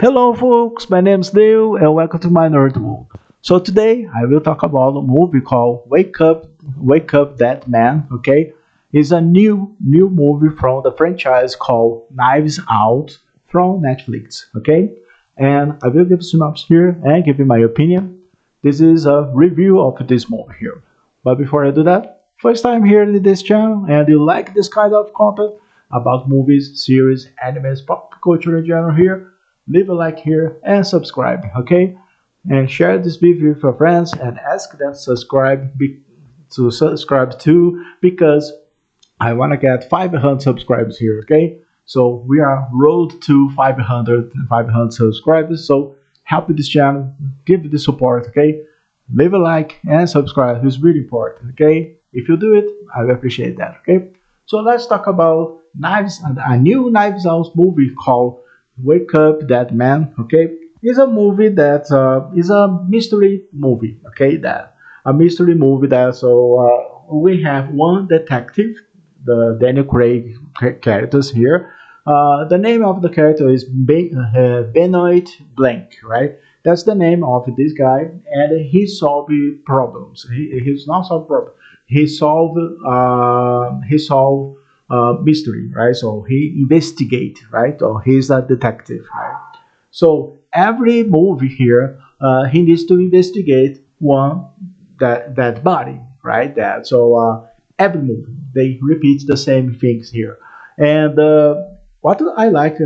Hello, folks. My name's Dale, and welcome to my nerd world. So today I will talk about a movie called Wake Up, That Man. Okay, it's a new movie from the franchise called Knives Out from Netflix. Okay, and I will give a synopsis here and give you my opinion. This is a review of this movie here. But before I do that, first time here in this channel, and you like this kind of content about movies, series, animes, pop culture in general here, leave a like here and subscribe, okay? And share this video with your friends and ask them to subscribe too because I want to get 500 subscribers here, okay? So we are road to 500 subscribers. So help this channel, give it the support, okay? Leave a like and subscribe. It's really important, okay? If you do it, I will appreciate that, okay? So let's talk about Knives and a new Knives Out movie called Wake Up That Man. Okay, it's a movie that is a mystery movie. Okay, that a mystery movie that we have one detective, the Daniel Craig characters here. The name of the character is Benoit Blanc, right? That's the name of this guy, and he solved problems. He's not solved problems. He solved mystery, right? So he investigate, right? Or he's a detective, right? So every movie here, he needs to investigate one that body, right? That so every movie they repeat the same things here, and what I like,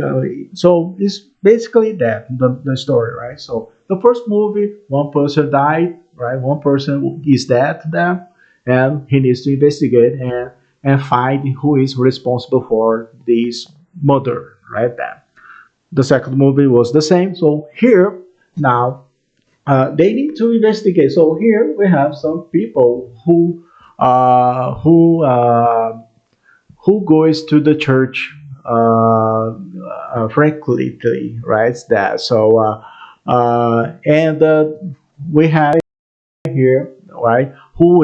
so it's basically that the story, right? So the first movie, one person died, right? One person is dead there, and he needs to investigate and find who is responsible for this murder, right? Then the second movie was the same. So here now they need to investigate. So here we have some people uh, who uh, who goes to the church frequently, right? That so and we have here, right? Who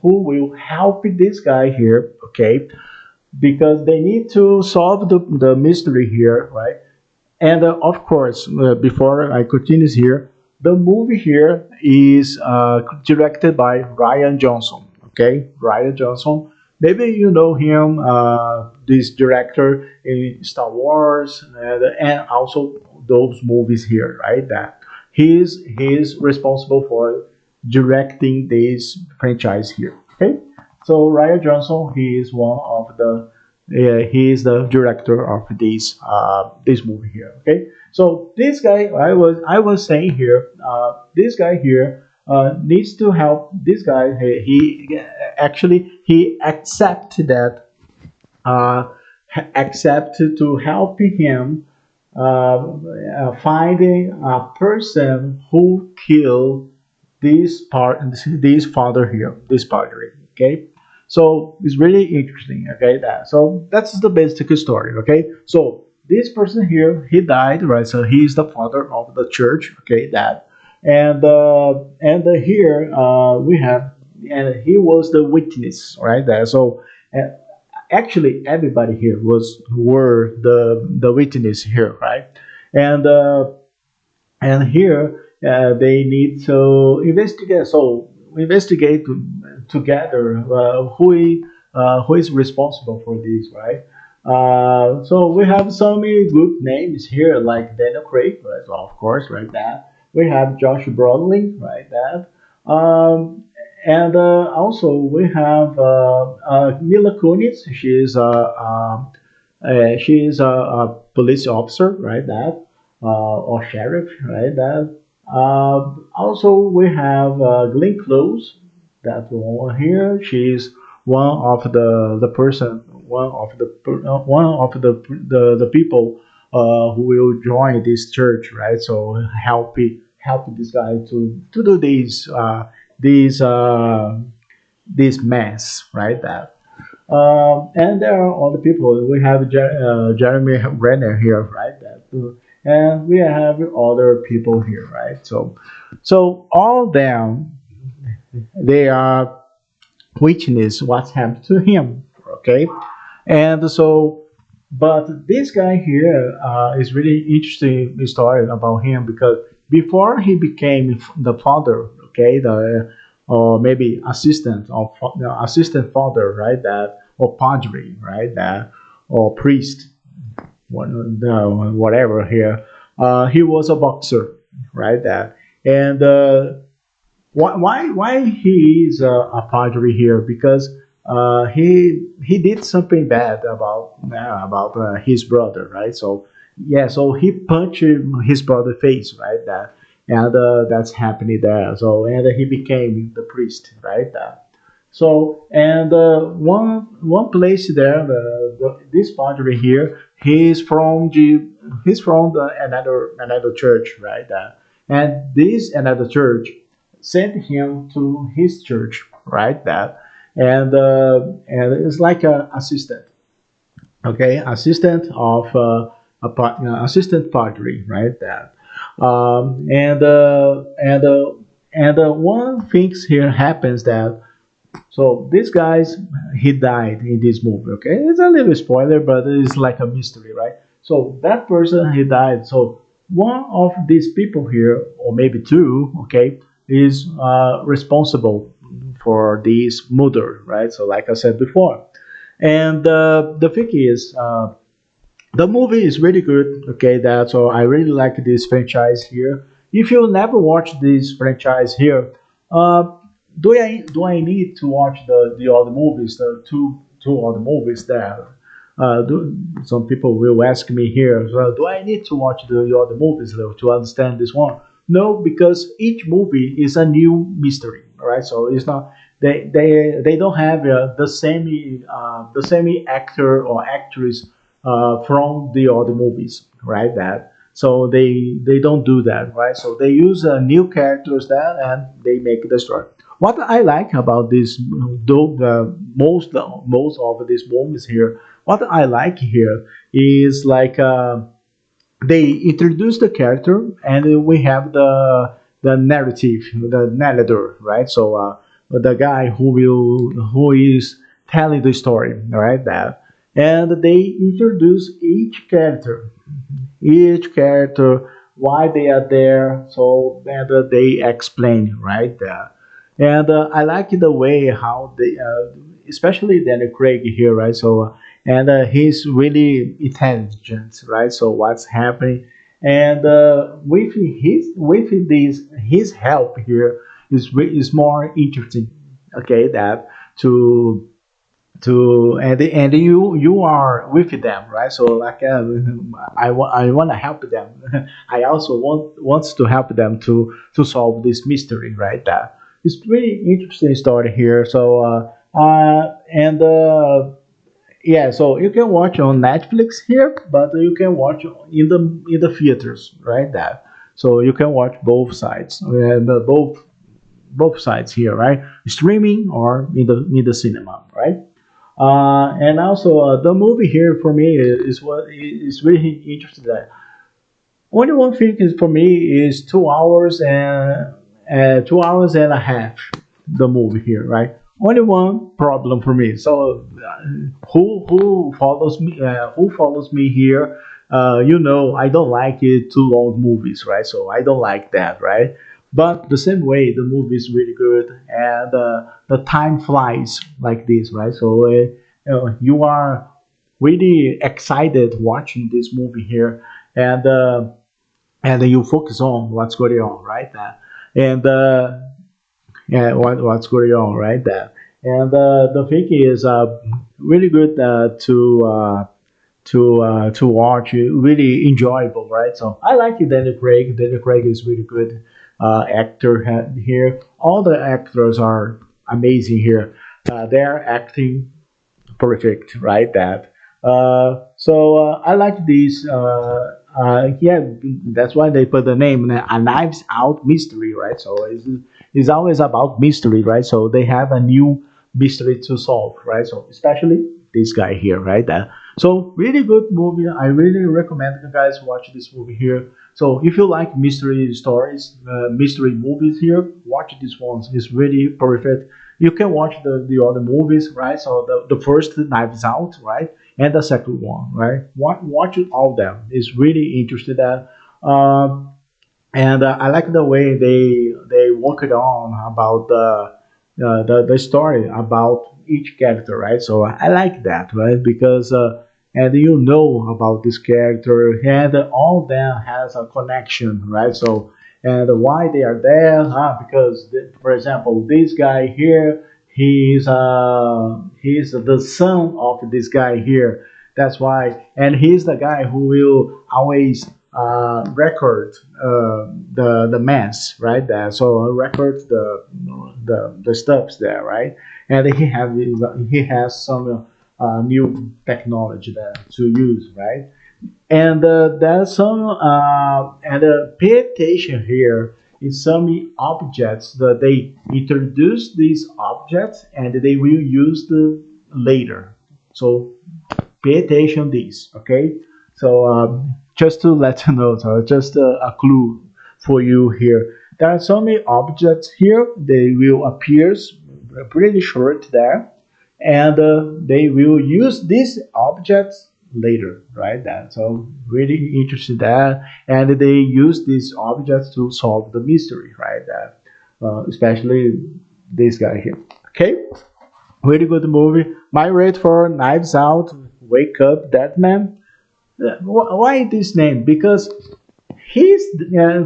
will help this guy here? Okay, because they need to solve the mystery here, right? And of course, before I continue here, the movie here is directed by Ryan Johnson. Okay, Ryan Johnson. Maybe you know him, this director in Star Wars, and also those movies here, right? That he's responsible for directing this franchise here. Okay, so Ryan Johnson, he is one of the he is the director of this movie here. Okay, so this guy, I was saying here, this guy here needs to help. This guy, he actually he accepted that uh, accepted to help him finding a person who killed this father here, this padre. Okay, so it's really interesting. Okay, that's the basic story. Okay, so this person here, he died, right? So he's the father of the church. Okay, that and here we have, and he was the witness, right? There, so. Uh, Actually, everybody here were the witness here, right? And here they need to investigate. So investigate together who is responsible for this, right? So we have so many good names here, like Daniel Craig, right? So of course, right? That we have Josh Brolin, right? That and also we have Mila Kunis. She is a police officer, right? That or sheriff, right? That also we have Glenn Close. That one here. She's one of the person, one of the people who will join this church, right? So help this guy to do these this mess, right? That and there are other people. We have Jeremy Renner here, right? And we have other people here, right? So all of them, they are witness what happened to him, okay? And so But this guy here is really interesting story about him because before he became the father, okay, the or maybe assistant of the assistant father, right? That or padre, right? That or priest, whatever here. He was a boxer, right? That and why he is a padre here? Because he did something bad about his brother, right? So yeah, so he punched his brother face, right? That and that's happening there. So and he became the priest, right? So and one place there, this padre here, he's from another church, right? And this another church sent him to his church, right? And it's like a assistant, okay, assistant of assistant padre, right? One things here happens that so these guys, he died in this movie. Okay, it's a little spoiler, but it's like a mystery, right? So that person he died. So one of these people here, or maybe two, okay, is responsible for this murder, right? So like I said before, and the thing is, the movie is really good. Okay, that so I really like this franchise here. If you never watched this franchise here, uh, do I need to watch the other movies, the two other movies there? Some people will ask me here. So do I need to watch the other movies though to understand this one? No, because each movie is a new mystery. All right, so it's not they don't have the same actor or actress from the other movies, right? That so they don't do that, right? So they use new characters that and they make the story. What I like about this, though most of these movies here, what I like here is like they introduce the character and we have the narrative, the narrator, right? So the guy who is telling the story, right? That and they introduce each character, why they are there, so and they explain, right? And I like the way how they, especially Daniel Craig here, right? So and he's really intelligent, right? So what's happening, and with his help here is more interesting. Okay, that to and you are with them, right? So like I want to help them. I also wants to help them to solve this mystery, right? That it's really interesting story here. So and yeah, so you can watch on Netflix here, but you can watch in the theaters, right? That so you can watch both sides and both sides here, right? Streaming or in the cinema, right? And also the movie here for me is what is really interesting. That only one thing is for me is 2 hours and 2 hours and a half. The movie here, right? Only one problem for me. So who follows me? Who follows me here? You know, I don't like it too long movies, right? So I don't like that, right? But the same way, the movie is really good, and the time flies like this, right? So you are really excited watching this movie here, and you focus on what's going on, right? And yeah, what's going on, right? And the thing is really good to watch. Really enjoyable, right? So I like it. Daniel Craig. Daniel Craig is really good actor here. All the actors are amazing here. They're acting perfect, right? I like this. Yeah, that's why they put the name a Knives Out Mystery, right? So it's always about mystery, right? So they have a new mystery to solve, right? So especially this guy here, right? So really good movie. I really recommend you guys watch this movie here. So if you like mystery stories, mystery movies here, watch this one. It's really perfect. You can watch the other movies, right? So the first Knives Out, right, and the second one, right? Watch it all them. It's really interesting that. And I like the way they work it on about the story about each character, right? So I like that, right? Because and you know about this character, and all of them has a connection, right? So and why they are there, huh? Because for example, this guy here, he's the son of this guy here. That's why, and he's the guy who will always record the mass right there. So record the stuffs there, right? And he has some new technology there to use, right? And there's some and pay attention here is some objects that they introduce these objects and they will use the later. So pay attention these, okay? So just to let you know, so just a clue for you here. There are so many objects here. They will appear pretty short there, and they will use these objects later, right? That so really interesting that, and they use these objects to solve the mystery, right? That especially this guy here. Okay, really good movie. My rate for Knives Out, Wake Up, Dead Man. Why this name? Because he's,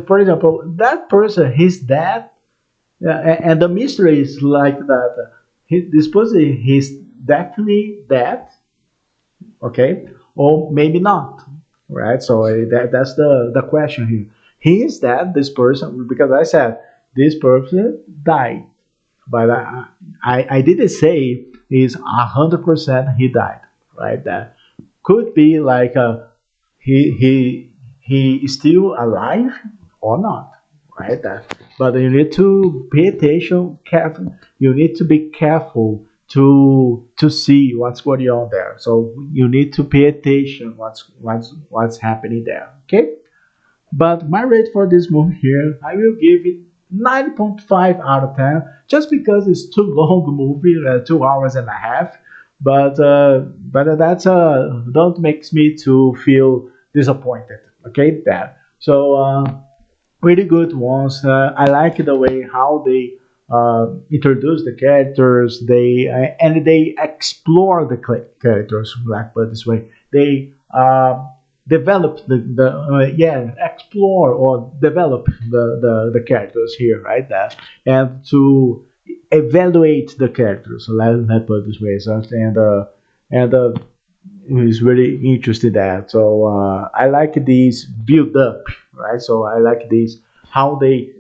for example, that person, he's dead, and the mystery is like that. This person, he's definitely dead, okay, or maybe not, right? So that's the question here. He is dead, this person, because I said this person died, but I didn't say is 100% he died, right? That could be like he is still alive or not, right? That, but you need to pay attention, careful. You need to be careful to see what's going on there. So you need to pay attention what's happening there. Okay. But my rate for this movie here, I will give it 9.5 out of 10, just because it's too long movie, 2 hours and a half. But that's don't makes me to feel disappointed. Okay, that. So pretty good ones. I like the way how they introduce the characters. They and they explore the characters. Like put it this way, they develop the explore or develop the characters here, right? That and to evaluate the characters. So let put it this way. So and is really interested in that. So I like these build up, right? So I like this how they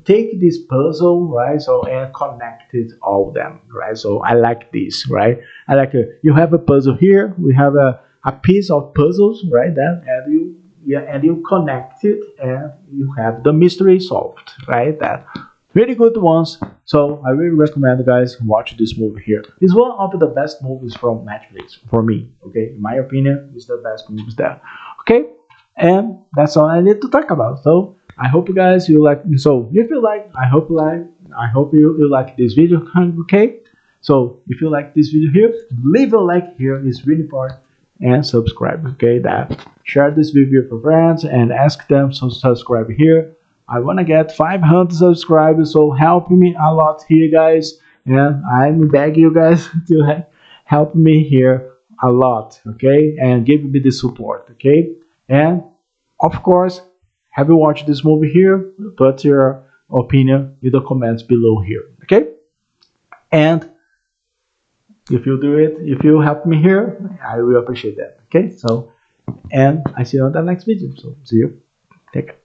take this puzzle, right? So and connect it all of them, right? So I like this, right? I like you have a puzzle here, we have a piece of puzzles, right? Then and you connect it and you have the mystery solved, right? That really good ones. So I really recommend guys watch this movie here. It's one of the best movies from Netflix for me. Okay, in my opinion, it's the best movies there. Okay, and that's all I need to talk about. So I hope you guys you like. So if you like, I hope you like this video. Okay, so if you like this video here, leave a like here. It's really important and subscribe. Okay, that share this video for friends and ask them to subscribe here. I want to get 500 subscribers, so help me a lot here, guys. And I'm begging you guys to help me here a lot, okay? And give me the support, okay? And of course, have you watched this movie here? Put your opinion in the comments below here, okay? And if you do it, if you help me here, I will appreciate that, okay? So, and I see you on the next video. So, see you. Take care.